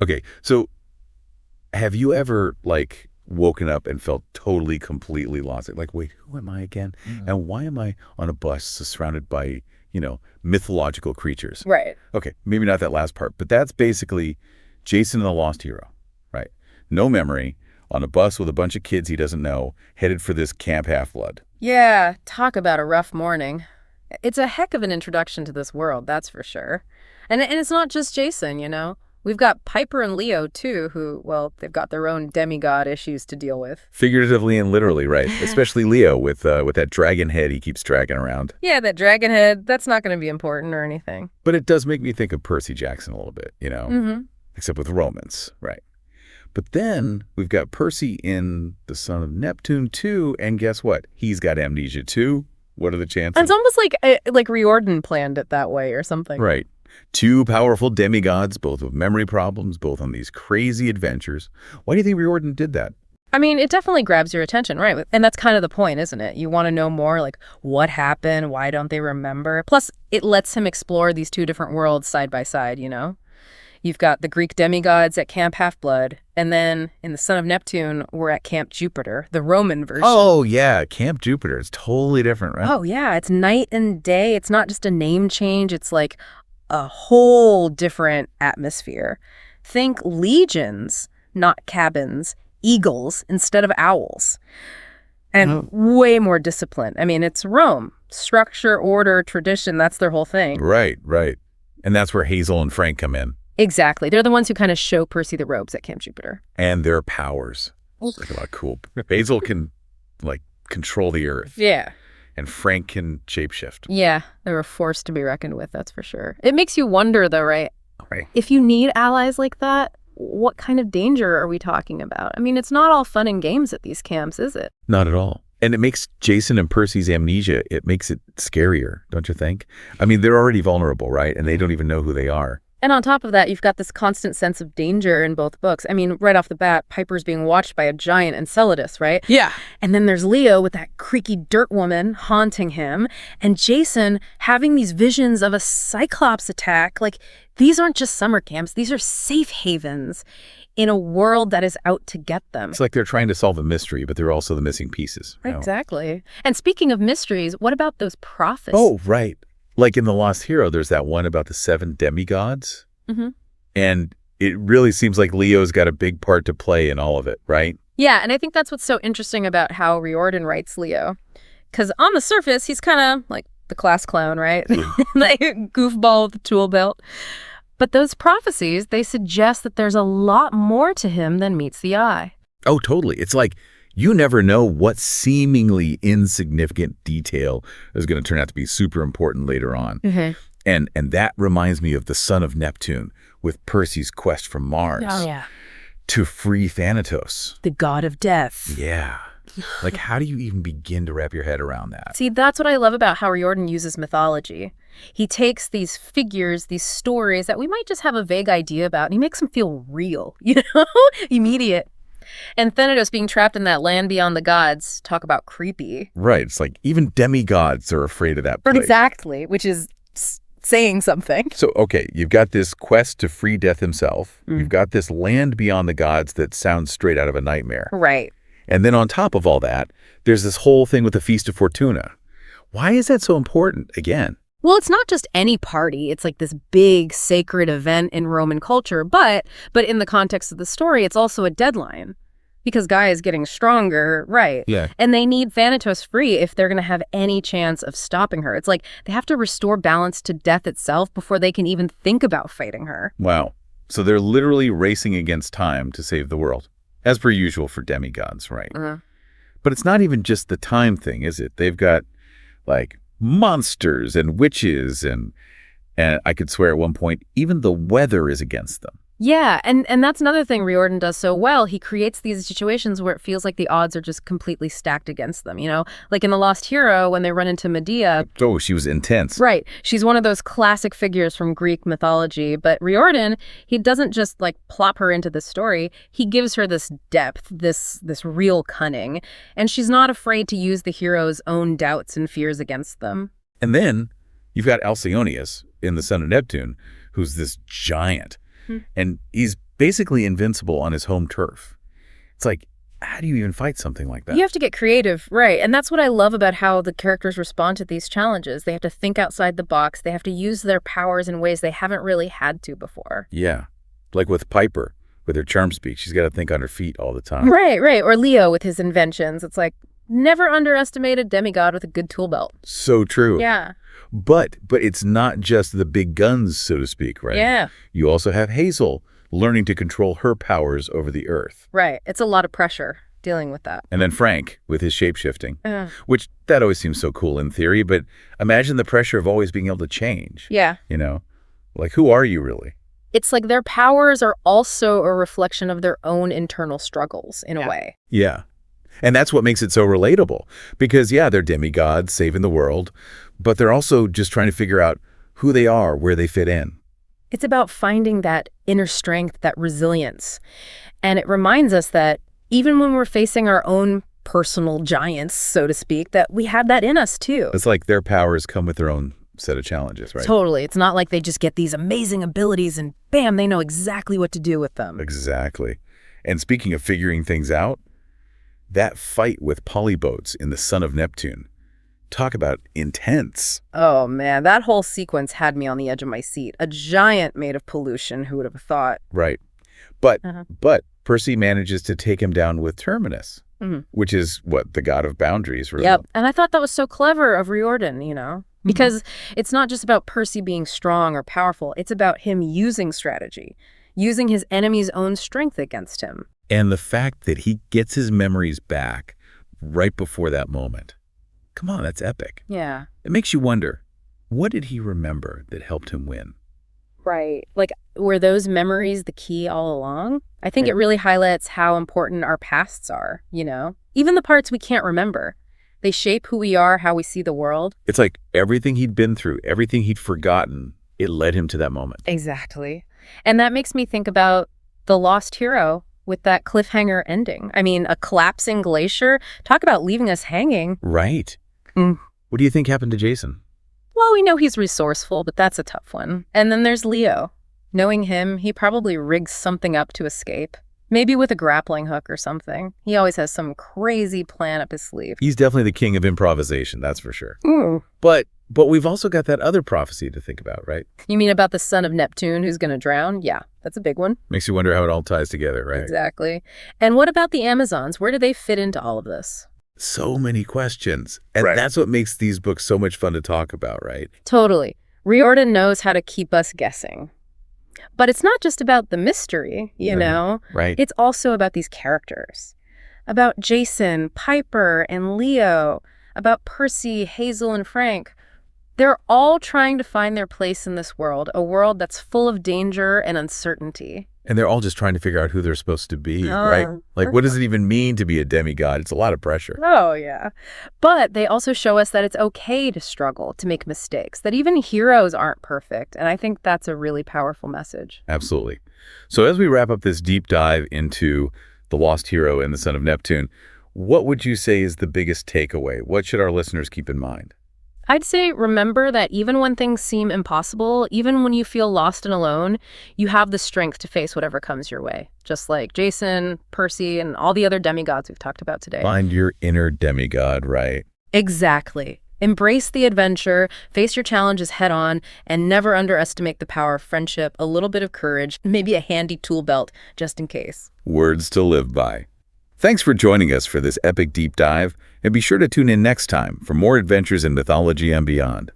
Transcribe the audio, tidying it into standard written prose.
Okay, so have you ever, like, woken up and felt totally, completely lost? Like, wait, who am I again? And why am I on a bus surrounded by, mythological creatures? Right. Okay, maybe not that last part, but that's basically Jason and the Lost Hero, right? No memory, on a bus with a bunch of kids he doesn't know, headed for this Camp Half-Blood. Yeah, talk about a rough morning. It's a heck of an introduction to this world, that's for sure. And it's not just Jason, you know? We've got Piper and Leo, too, who, well, they've got their own demigod issues to deal with. Figuratively and literally, right? Especially Leo with that dragon head he keeps dragging around. Yeah, that dragon head, that's not going to be important or anything. But it does make me think of Percy Jackson a little bit, Mm-hmm. except with Romans, right? But then we've got Percy in The Son of Neptune too, and guess what? He's got amnesia too. What are the chances? It's almost like Riordan planned it that way or something. Right. Two powerful demigods, both with memory problems, both on these crazy adventures. Why do you think Riordan did that? I mean, it definitely grabs your attention, right? And that's kind of the point, isn't it? You want to know more, like, what happened? Why don't they remember? Plus, it lets him explore these two different worlds side by side, you know? You've got the Greek demigods at Camp Half-Blood, and then in The Son of Neptune, we're at Camp Jupiter, the Roman version. Oh, yeah, Camp Jupiter. It's totally different, right? Oh, yeah, it's night and day. It's not just a name change. It's like a whole different atmosphere. Think legions, not cabins, eagles instead of owls. And way more discipline. I mean, it's Rome. Structure, order, tradition, that's their whole thing. Right, right. And that's where Hazel and Frank come in. Exactly. They're the ones who kind of show Percy the ropes at Camp Jupiter. And their powers. Like a lot of cool. Hazel can, like, control the earth. Yeah. And Frank can shapeshift. Yeah, they're a force to be reckoned with, that's for sure. It makes you wonder, though, right? Right. If you need allies like that, what kind of danger are we talking about? I mean, it's not all fun and games at these camps, is it? Not at all. And it makes Jason and Percy's amnesia, it makes it scarier, don't you think? I mean, they're already vulnerable, right? And they don't even know who they are. And on top of that, you've got this constant sense of danger in both books. I mean, right off the bat, Piper's being watched by a giant Enceladus, right? Yeah. And then there's Leo with that creaky dirt woman haunting him, and Jason having these visions of a Cyclops attack. Like, these aren't just summer camps. These are safe havens in a world that is out to get them. It's like they're trying to solve a mystery, but they're also the missing pieces. Right, exactly. And speaking of mysteries, what about those prophets? Oh, right. Like in The Lost Hero, there's that one about the 7 demigods. Mm-hmm. And it really seems like Leo's got a big part to play in all of it, right? Yeah, and I think that's what's so interesting about how Riordan writes Leo. Because on the surface, he's kind of like the class clown, right? Like goofball with the tool belt. But those prophecies, they suggest that there's a lot more to him than meets the eye. Oh, totally. It's like you never know what seemingly insignificant detail is going to turn out to be super important later on. Mm-hmm. And that reminds me of the Son of Neptune with Percy's quest from Mars. Oh, yeah. To free Thanatos. The god of death. Yeah. Like, how do you even begin to wrap your head around that? See, that's what I love about how Riordan uses mythology. He takes these figures, these stories that we might just have a vague idea about, and he makes them feel real, immediate. And Thanatos being trapped in that land beyond the gods, talk about creepy. Right. It's like even demigods are afraid of that place. Exactly, which is saying something. So, okay, you've got this quest to free Death himself. You've got this land beyond the gods that sounds straight out of a nightmare. Right. And then on top of all that, there's this whole thing with the Feast of Fortuna. Why is that so important again? Well, it's not just any party. It's like this big sacred event in Roman culture, but in the context of the story, it's also a deadline. Because Gaia is getting stronger, right? Yeah. And they need Thanatos free if they're going to have any chance of stopping her. It's like they have to restore balance to death itself before they can even think about fighting her. Wow. So they're literally racing against time to save the world, as per usual for demigods, right? Uh-huh. But it's not even just the time thing, is it? They've got, like, monsters and witches, and I could swear at one point, even the weather is against them. Yeah, and that's another thing Riordan does so well. He creates these situations where it feels like the odds are just completely stacked against them, Like in The Lost Hero, when they run into Medea. Oh, she was intense. Right. She's one of those classic figures from Greek mythology. But Riordan, he doesn't just, like, plop her into the story. He gives her this depth, this real cunning. And she's not afraid to use the hero's own doubts and fears against them. And then you've got Alcyoneus in The Son of Neptune, who's this giant. Hmm. And he's basically invincible on his home turf. It's like, how do you even fight something like that? You have to get creative, right? And that's what I love about how the characters respond to these challenges. They have to think outside the box. They have to use their powers in ways they haven't really had to before. Yeah. Like with Piper, with her charm speak, she's got to think on her feet all the time. Right, right. Or Leo with his inventions. It's like, never underestimate a demigod with a good tool belt. So true. Yeah. But it's not just the big guns, so to speak, right? Yeah. You also have Hazel learning to control her powers over the earth. Right. It's a lot of pressure dealing with that. And then Frank with his shape-shifting, which that always seems so cool in theory, but imagine the pressure of always being able to change. Yeah. You know, like who are you really? It's like their powers are also a reflection of their own internal struggles in a way. Yeah. And that's what makes it so relatable because, yeah, they're demigods saving the world, but they're also just trying to figure out who they are, where they fit in. It's about finding that inner strength, that resilience. And it reminds us that even when we're facing our own personal giants, so to speak, that we have that in us too. It's like their powers come with their own set of challenges, right? Totally. It's not like they just get these amazing abilities and bam, they know exactly what to do with them. Exactly. And speaking of figuring things out, that fight with polyboats in the Son of Neptune, talk about intense. Oh man, that whole sequence had me on the edge of my seat. A giant made of pollution, who would have thought? Right. But Percy manages to take him down with Terminus, which is what, the god of boundaries, really. Yep. And I thought that was so clever of Riordan, you know? Because it's not just about Percy being strong or powerful. It's about him using strategy, using his enemy's own strength against him. And the fact that he gets his memories back right before that moment. Come on, that's epic. Yeah. It makes you wonder, what did he remember that helped him win? Right. Like, were those memories the key all along? I think it really highlights how important our pasts are, you know? Even the parts we can't remember. They shape who we are, how we see the world. It's like everything he'd been through, everything he'd forgotten, it led him to that moment. Exactly. And that makes me think about The Lost Hero with that cliffhanger ending. I mean, a collapsing glacier. Talk about leaving us hanging. Right. What do you think happened to Jason? Well, we know he's resourceful, but that's a tough one. And then there's Leo. Knowing him, he probably rigged something up to escape. Maybe with a grappling hook or something. He always has some crazy plan up his sleeve. He's definitely the king of improvisation, that's for sure. Ooh. But we've also got that other prophecy to think about, right? You mean about the son of Neptune who's going to drown? Yeah, that's a big one. Makes you wonder how it all ties together, right? Exactly. And what about the Amazons? Where do they fit into all of this? So many questions. And that's what makes these books so much fun to talk about, right? Totally. Riordan knows how to keep us guessing. But it's not just about the mystery, you know? Right. It's also about these characters. About Jason, Piper, and Leo. About Percy, Hazel, and Frank. They're all trying to find their place in this world, a world that's full of danger and uncertainty. And they're all just trying to figure out who they're supposed to be, right? Like, what does it even mean to be a demigod? It's a lot of pressure. Oh, yeah. But they also show us that it's okay to struggle, to make mistakes, that even heroes aren't perfect. And I think that's a really powerful message. Absolutely. So as we wrap up this deep dive into The Lost Hero and the Son of Neptune, what would you say is the biggest takeaway? What should our listeners keep in mind? I'd say remember that even when things seem impossible, even when you feel lost and alone, you have the strength to face whatever comes your way. Just like Jason, Percy, and all the other demigods we've talked about today. Find your inner demigod, right? Exactly. Embrace the adventure, face your challenges head on, and never underestimate the power of friendship, a little bit of courage, maybe a handy tool belt, just in case. Words to live by. Thanks for joining us for this epic deep dive, and be sure to tune in next time for more adventures in mythology and beyond.